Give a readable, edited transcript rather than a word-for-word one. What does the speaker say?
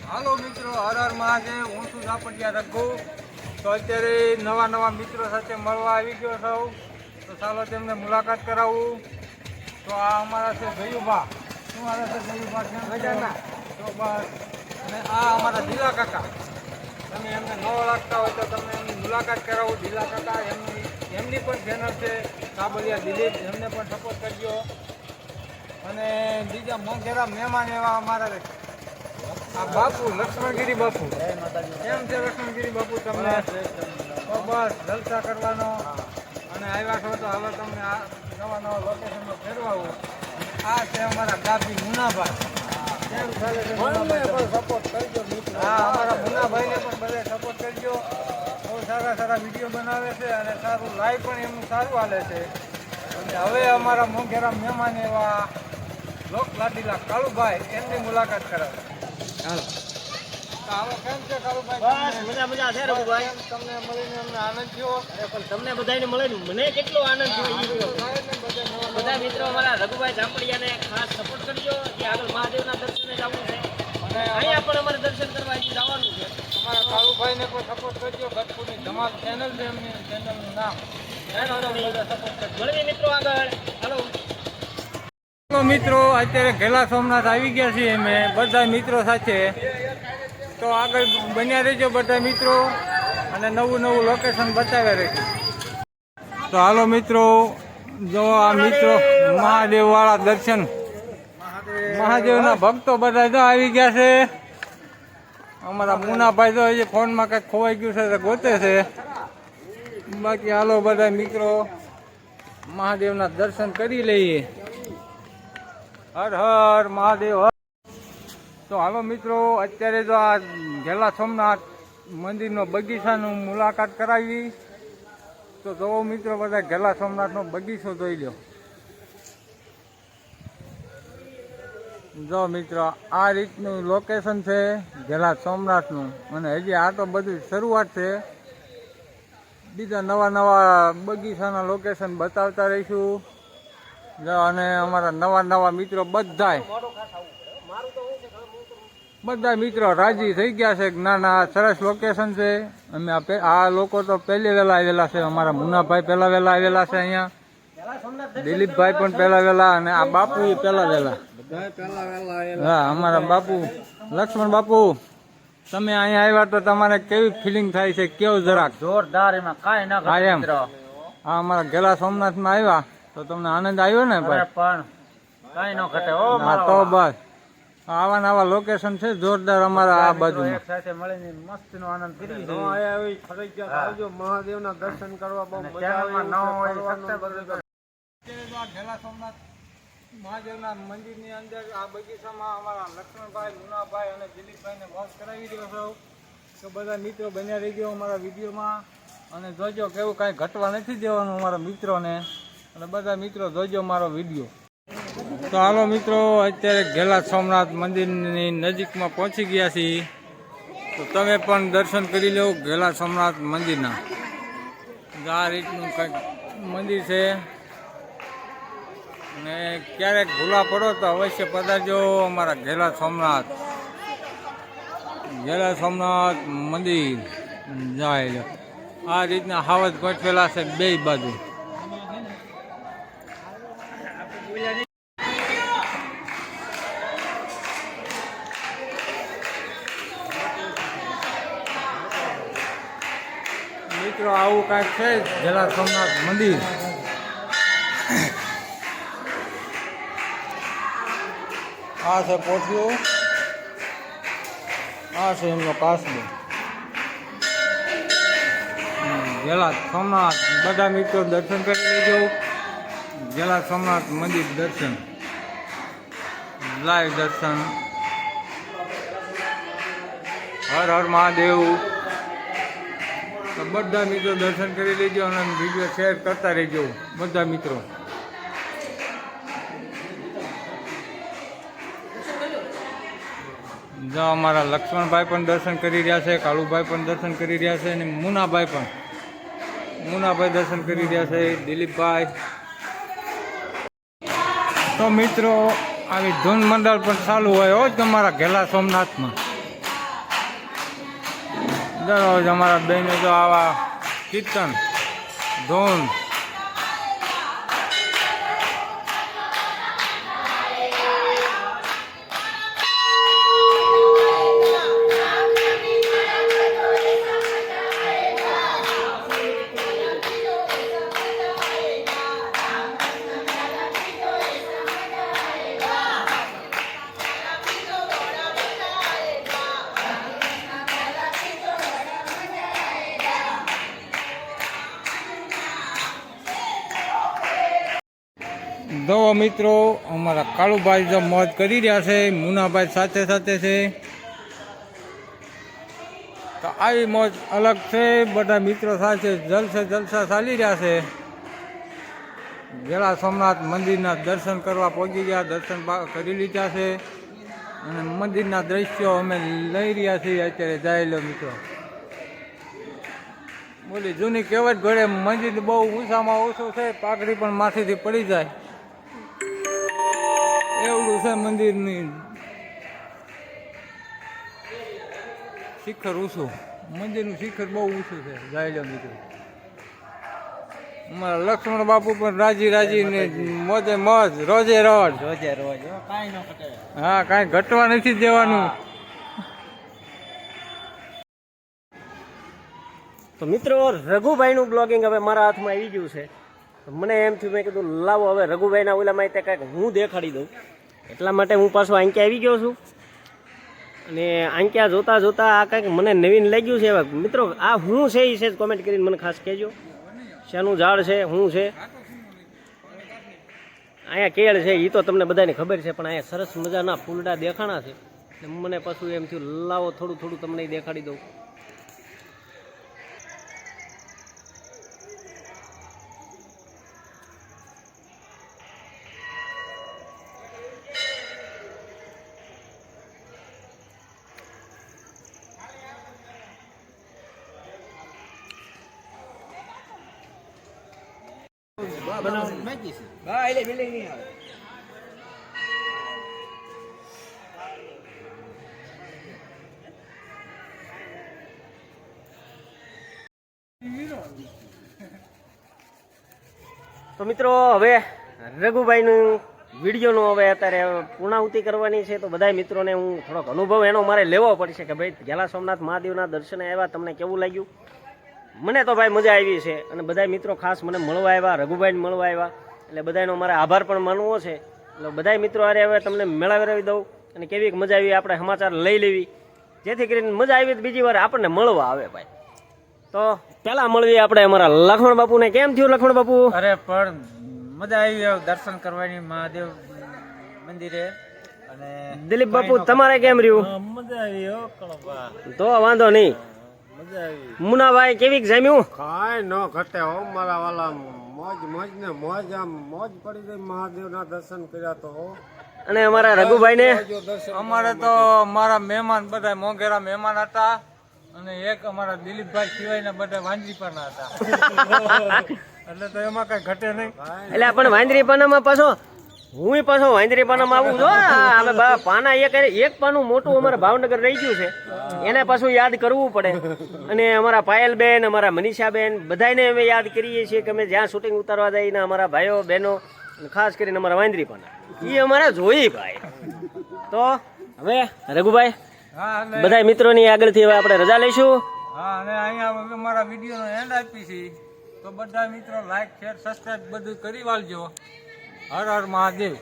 હાલો મિત્રો, હર હર મહાદેવ. હું છું ઝાપડિયા રઘુ. તો અત્યારે નવા મિત્રો સાથે મળવા આવી ગયો છું. તો ચાલો તેમને મુલાકાત કરાવું. તો આ અમારા છે જયુભા. શું હાલે છે જયુભા? મજાના. તો બસ. અને આ અમારા ઢીલા કાકા. તમે એમને ન ઓળખતા હોય તો તમને એમની મુલાકાત કરાવું. ઢીલા કાકા એમની પણ ચેનલ છે કાબલિયા દિલીપ, એમને પણ સપોર્ટ કરજો. અને બીજા મોંઘેરા મહેમાન એવા અમારા આ બાપુ લક્ષ્મણગીરી બાપુ. કેમ છે લક્ષ્મણગીરી બાપુ તમને? તો બસ જલસા કરવાનો. અને આવ્યા છો તો હવે તમને આ નવા લોકેશનમાં ફેરવાવું. આ છે અમારા ગાભી મુનાભાઈ. કેમ ચાલે છે? સપોર્ટ કરજો મિત્રો. હા, અમારા મુનાભાઈને પણ બધે સપોર્ટ કરજો. બહુ સારા વિડીયો બનાવે છે અને સારું લાઈવ પણ એમનું સારું હાલે છે. અને હવે અમારા મોંઘેરા મહેમાન એવા લોકલાડીલા કાળુભાઈ, એમની મુલાકાત કરાવે. હાલો, કેમ છે કાળુભાઈ? બસ મજા છે રઘુભાઈ. તમને મળીને અમને આનંદ થયો. પણ તમને બધાને મળીને મને કેટલો આનંદ થયો. બધા મિત્રો અમારા રઘુભાઈ ઝાપડિયાને ખાસ સપોર્ટ કરજો. ત્યાં આગળ મહાદેવના દર્શને જવું છે અને અહીંયા પણ અમારે દર્શન કરવા જવાનું છે. અમારા કાળુભાઈને પણ સપોર્ટ કરજો. ગઢપુરની ધમાલ ચેનલ છે, એમની ચેનલનું નામ. મળીએ મિત્રો આગળ. હાલો મિત્રો, અત્યારે ઘેલા સોમનાથ આવી ગયા છીએ અમે બધા મિત્રો સાથે. તો આગળ બન્યા રહેજો બધા મિત્રો, અને નવું લોકેશન બતાવ્યા રહેજો. તો હાલો મિત્રો, જો આ મિત્રો મહાદેવ વાળા દર્શન, મહાદેવના ભક્તો બધા જો આવી ગયા છે. અમારા મુનાભાઈ તો હજી ફોનમાં કંઈક ખોવાઈ ગયું છે તો ગોતે છે. બાકી હાલો બધા મિત્રો મહાદેવના દર્શન કરી લઈએ. હર હર મહાદેવ. તો હાલો મિત્રો, અત્યારે જો આ ઘેલા સોમનાથ મંદિરનો બગીચાનું મુલાકાત કરાવી. તો જોવો મિત્રો, બધા ઘેલા સોમનાથનો બગીચો જોઈ લો. જો મિત્રો, આ રીતનું લોકેશન છે ઘેલા સોમનાથનું. અને હજી આ તો બધું શરૂઆત છે. બીજા નવા બગીચાના લોકેશન બતાવતા રહીશું. અને અમારા નવા મિત્રો બધા મિત્રો રાજી થઈ ગયા છે. ના સરસ લોકેશન છે. અમે આ લોકો તો પહેલી વહેલા આવેલા છે. અમારા મુનાભાઈ પહેલા વહેલા આવેલા છે અહીંયા. દિલીપભાઈ પણ પહેલા વહેલા, અને આ બાપુ એ પહેલા વહેલા. હા, અમારા બાપુ લક્ષ્મણ બાપુ, તમે અહીંયા આવ્યા તો તમારે કેવી ફિલિંગ થાય છે? કેવું જરાક જોરદાર, એમાં કાંઈ ના થાય એમ. હા, અમારા ઘેલા સોમનાથમાં આવ્યા તો તમને આનંદ આવ્યો ને? પણ કાંઈ ન ઘટે. તો બસ આવા લોકેશન છે જોરદાર અમારા આ બાજુ. એક સાથે મળીને મસ્ત નો આનંદ કરી મહાદેવના દર્શન કરવા બહુ મજા ઘેલા સોમનાથ મહાદેવના મંદિરની અંદર આ બગીચામાં અમારા લક્ષ્મણભાઈ, મુનાભાઈ અને દિલીપભાઈને મોજ કરાવી રહ્યો છો. તો બધા મિત્રો બન્યા રહી ગયો અમારા વિડીયોમાં. અને જોજો, કેવું કાંઈ ઘટવા નથી દેવાનું અમારા મિત્રોને. અને બધા મિત્રો જોજો મારો વિડીયો. તો હાલો મિત્રો, અત્યારે ઘેલા સોમનાથ મંદિરની નજીકમાં પહોંચી ગયા છીએ. તો તમે પણ દર્શન કરી લો ઘેલા સોમનાથ મંદિરના. આ રીતનું કંઈક મંદિર છે. અને ક્યારેક ભૂલા પડો તો અવશ્ય પધારજો અમારા ઘેલા સોમનાથ મંદિર. જાય આ રીતના હાવજ ગોઠવેલા છે બે બાજુ. મિત્રો, આવું કાંઈક છે ઘેલા સોમનાથ મંદિર. આ છે પોઠિયો, આ છે એમનો કાસબો. ઘેલા સોમનાથ બધા મિત્રો દર્શન કરી લેજો. ઘેલા સોમનાથ મંદિર દર્શન, લાઈવ દર્શન. હર હર મહાદેવ. તો બધા મિત્રો દર્શન કરી લેજો અને વિડીયો શેર કરતા રહેજો બધા મિત્રો. જો અમારા લક્ષ્મણભાઈ પણ દર્શન કરી રહ્યા છે, કાળુભાઈ પણ દર્શન કરી રહ્યા છે, અને મુનાભાઈ દર્શન કરી રહ્યા છે, દિલીપભાઈ. તો મિત્રો, આવી ધૂન મંડળ પણ ચાલુ હોય હો તમારા ઘેલા સોમનાથમાં. દરરોજ અમારા બહેનો તો આવા કીર્તન ધૂન દો મિત્રો અમારા કાળુભાઈ જો મોજ કરી રહ્યા છે, મુનાભાઈ સાથે સાથે છે. તો આવી મોજ અલગ છે, બધા મિત્રો સાથે જલસા ચાલી રહ્યા છે. વેળા સોમનાથ મંદિરના દર્શન કરવા પહોંચી ગયા, દર્શન કરી લીધા છે અને મંદિરના દ્રશ્યો અમે લઈ રહ્યા છીએ અત્યારે. જાયેલો મિત્રો બોલી જૂની કહેવત ઘડે મંદિર બહુ ઊંચામાં ઓછું છે, પાઘડી પણ માથેથી પડી જાય એવું છે મંદિરની શિખર ઊંચું, મંદિરનું શિખર બહુ ઊંચું છે. જાયેલો મિત્રો અમારા લક્ષ્મણ બાપુ પણ રાજી ને મોજે મોજ, રોજે રોજ. હા, કાંઈ ઘટવા નથી દેવાનું. તો મિત્રો રઘુભાઈનું બ્લોગિંગ હવે મારા હાથમાં આવી ગયું છે. મને એમ થયું, મેં કીધું લાવો હવે રઘુભાઈના ઓલામાં તે કાંઈક હું દેખાડી દઉં. એટલા માટે હું પાછો આંક્યા આવી ગયો છું અને આંક્યા જોતા આ કાંઈક મને નવીન લાગ્યું છે. મિત્રો આ હું છે એ છે કોમેન્ટ કરીને મને ખાસ કહેજો, શાનું ઝાડ છે, શું છે. અહીંયા કેળ છે એ તો તમને બધાને ખબર છે, પણ અહીંયા સરસ મજાના ફૂલડા દેખાણા છે. મને પાછું એમ થયું લાવો થોડું તમને દેખાડી દઉં. તો મિત્રો હવે રઘુભાઈનું વિડીયોનું હવે અત્યારે પૂર્ણાહુતિ કરવાની છે. તો બધા મિત્રોને હું થોડોક અનુભવ એનો મારે લેવો પડશે કે ભાઈ ઘેલા સોમનાથ મહાદેવના દર્શને આવ્યા, તમને કેવું લાગ્યું? મને તો ભાઈ મજા આવી છે અને બધા મિત્રો ખાસ મને મળવા આવ્યા, રઘુભાઈને મળવા આવ્યા, એટલે બધાનો મારે આભાર પણ માનવો છે. એટલે બધા મિત્રો અરે હવે તમને મેળાવી દઉં અને કેવી મજા આવી આપણે સમાચાર લઈ લેવી, જેથી કરીને મજા આવી બીજી વાર આપણને મળવા આવે ભાઈ. તો પેલા મળવી આપણે અમારા લક્ષ્મણ બાપુને. કેમ થયું લક્ષ્મણ બાપુ? અરે પણ મજા આવી દર્શન કરવાની મહાદેવ મંદિરે. અને દિલીપ બાપુ તમારે કેમ રહ્યું? મજા આવી. તો વાંધો નહીં. મુનાભાઈ કેવી જમ્યું? કાંઈ ન ઘટે હો મારા વાલા, મોજ ને મોજ, આમ મોજ પડી ગઈ. મહાદેવના દર્શન કર્યા તો. અને અમારા રઘુભાઈ ને? અમારે તો મારા મહેમાન બધા મોંઘેરા મહેમાન હતા અને એક અમારા દિલીપભાઈ સિવાયના બધા વાંદરીપાના હતા. એટલે તો એમાં કઈ ઘટે નહીં. એટલે પણ વાંદરીપાનામાં પાછો હું પાછો વાંદરીપાનામાં આવું છો. હવે પાના એક પાનું મોટું અમારા ભાવનગર રહી ગયું છે, એને પાછું યાદ કરવું પડે. અને અમારા પાયલબેન, અમારા મનીષાબેન બધાને અમે યાદ કરીએ છીએ કે અમે જ્યાં શૂટિંગ ઉતારવા જઈએ ને અમારા ભાઈઓ બહેનો, ખાસ કરીને અમારા વાંદરીપાના એ અમારે જોઈ ભાઈ. તો હવે રઘુભાઈ બધા મિત્રોની આગળથી હવે આપણે રજા લઈશું. હા, અને અહીંયા અમારા વિડીયોનો એન્ડ આપી છે. તો બધા મિત્રો લાઈક, શેર, સબસ્ક્રાઈબ બધું કરી વાળજો. હર હર મહાદેવ.